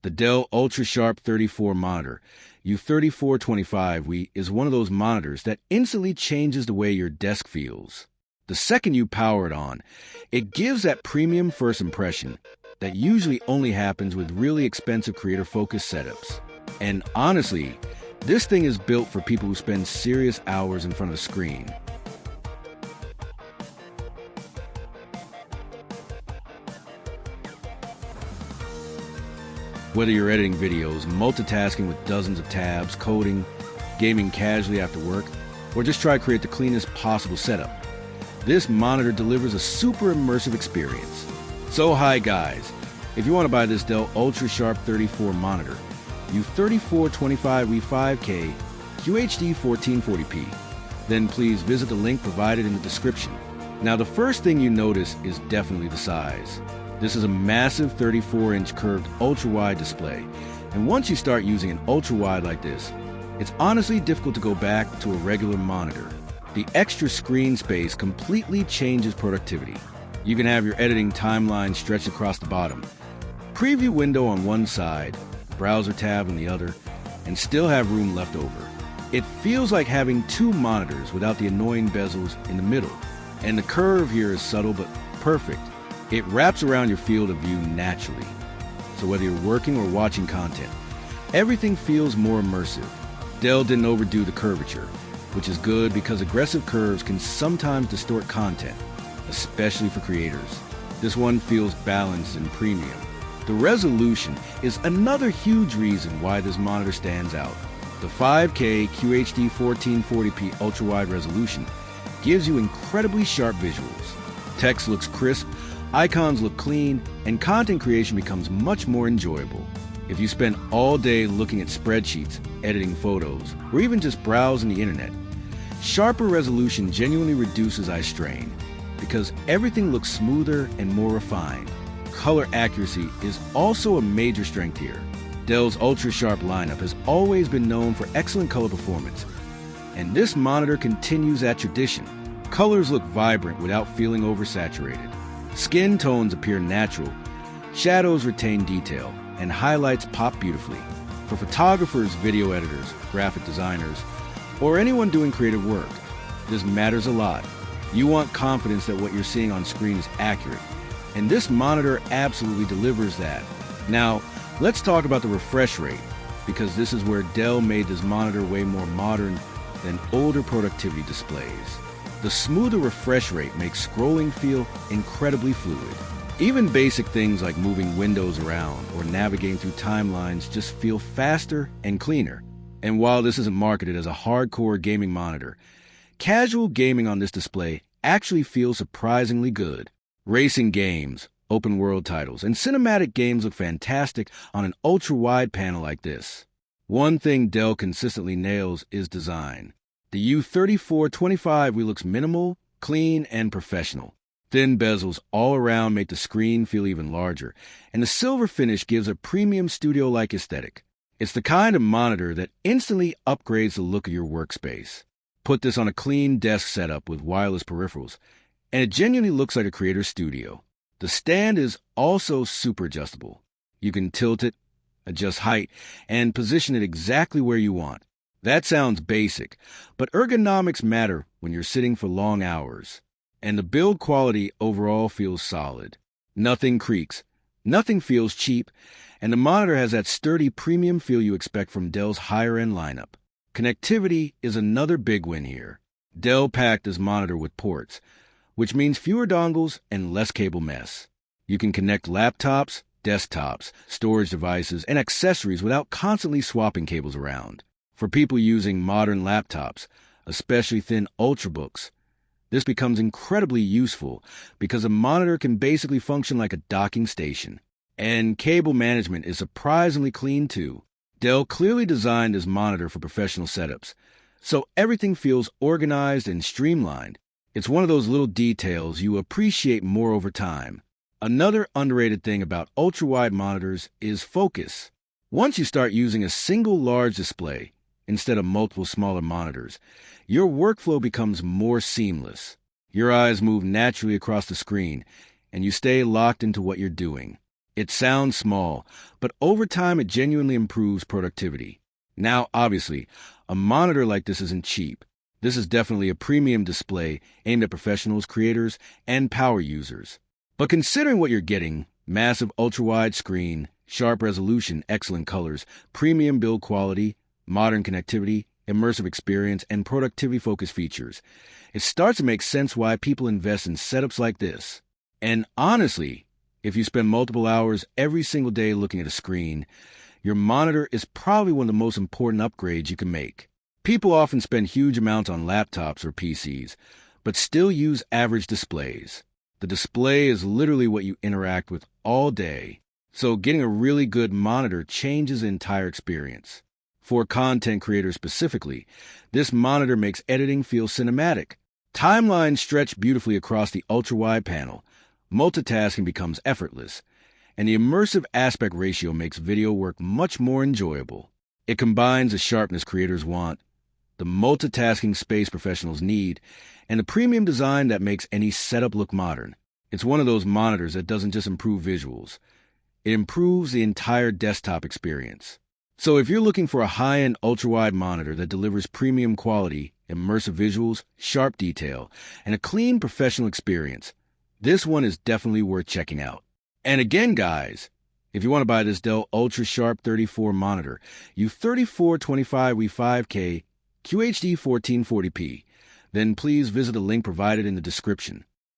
The Dell UltraSharp 34 monitor U3425WE is one of those monitors that instantly changes the way your desk feels. The second you power it on, it gives that premium first impression that usually only happens with really expensive creator-focused setups. And honestly, this thing is built for people who spend serious hours in front of the screen. Whether you're editing videos, multitasking with dozens of tabs, coding, gaming casually after work, or just try to create the cleanest possible setup, this monitor delivers a super immersive experience. So hi guys, if you want to buy this Dell UltraSharp 34 monitor, U3425WE 5K QHD 1440p, then please visit the link provided in the description. Now the first thing you notice is definitely the size. This is a massive 34-inch curved ultra-wide display, and once you start using an ultra-wide like this, it's honestly difficult to go back to a regular monitor. The extra screen space completely changes productivity. You can have your editing timeline stretched across the bottom, preview window on one side, browser tab on the other, and still have room left over. It feels like having two monitors without the annoying bezels in the middle, and the curve here is subtle but perfect. It wraps around your field of view naturally. So whether you're working or watching content, everything feels more immersive. Dell didn't overdo the curvature, which is good because aggressive curves can sometimes distort content, especially for creators. This one feels balanced and premium. The resolution is another huge reason why this monitor stands out. The 5K QHD 1440p ultra-wide resolution gives you incredibly sharp visuals. Text looks crisp, icons look clean, and content creation becomes much more enjoyable. If you spend all day looking at spreadsheets, editing photos, or even just browsing the internet, sharper resolution genuinely reduces eye strain because everything looks smoother and more refined. Color accuracy is also a major strength here. Dell's UltraSharp lineup has always been known for excellent color performance, and this monitor continues that tradition. Colors look vibrant without feeling oversaturated. Skin tones appear natural, shadows retain detail, and highlights pop beautifully. For photographers, video editors, graphic designers, or anyone doing creative work, this matters a lot. You want confidence that what you're seeing on screen is accurate, and this monitor absolutely delivers that. Now, let's talk about the refresh rate, because this is where Dell made this monitor way more modern than older productivity displays. The smoother refresh rate makes scrolling feel incredibly fluid. Even basic things like moving windows around or navigating through timelines just feel faster and cleaner. And while this isn't marketed as a hardcore gaming monitor, casual gaming on this display actually feels surprisingly good. Racing games, open world titles, and cinematic games look fantastic on an ultra-wide panel like this. One thing Dell consistently nails is design. The U3425WE looks minimal, clean, and professional. Thin bezels all around make the screen feel even larger, and the silver finish gives a premium studio-like aesthetic. It's the kind of monitor that instantly upgrades the look of your workspace. Put this on a clean desk setup with wireless peripherals, and it genuinely looks like a creator's studio. The stand is also super adjustable. You can tilt it, adjust height, and position it exactly where you want. That sounds basic, but ergonomics matter when you're sitting for long hours. And the build quality overall feels solid. Nothing creaks, nothing feels cheap, and the monitor has that sturdy premium feel you expect from Dell's higher-end lineup. Connectivity is another big win here. Dell packed this monitor with ports, which means fewer dongles and less cable mess. You can connect laptops, desktops, storage devices, and accessories without constantly swapping cables around. For people using modern laptops, especially thin ultrabooks, this becomes incredibly useful because a monitor can basically function like a docking station. And cable management is surprisingly clean too. Dell clearly designed this monitor for professional setups, so everything feels organized and streamlined. It's one of those little details you appreciate more over time. Another underrated thing about ultra-wide monitors is focus. Once you start using a single large display instead of multiple smaller monitors, your workflow becomes more seamless. Your eyes move naturally across the screen, and you stay locked into what you're doing. It sounds small, but over time it genuinely improves productivity. Now, obviously, a monitor like this isn't cheap. This is definitely a premium display aimed at professionals, creators, and power users. But considering what you're getting, massive ultra-wide screen, sharp resolution, excellent colors, premium build quality, modern connectivity, immersive experience, and productivity-focused features, it starts to make sense why people invest in setups like this. And honestly, if you spend multiple hours every single day looking at a screen, your monitor is probably one of the most important upgrades you can make. People often spend huge amounts on laptops or PCs, but still use average displays. The display is literally what you interact with all day, so getting a really good monitor changes the entire experience. For content creators specifically, this monitor makes editing feel cinematic. Timelines stretch beautifully across the ultra-wide panel, multitasking becomes effortless, and the immersive aspect ratio makes video work much more enjoyable. It combines the sharpness creators want, the multitasking space professionals need, and the premium design that makes any setup look modern. It's one of those monitors that doesn't just improve visuals. It improves the entire desktop experience. So if you're looking for a high-end ultra-wide monitor that delivers premium quality, immersive visuals, sharp detail, and a clean professional experience, this one is definitely worth checking out. And again, guys, if you want to buy this Dell UltraSharp 34 monitor, U3425WE 5K QHD 1440p, then please visit the link provided in the description.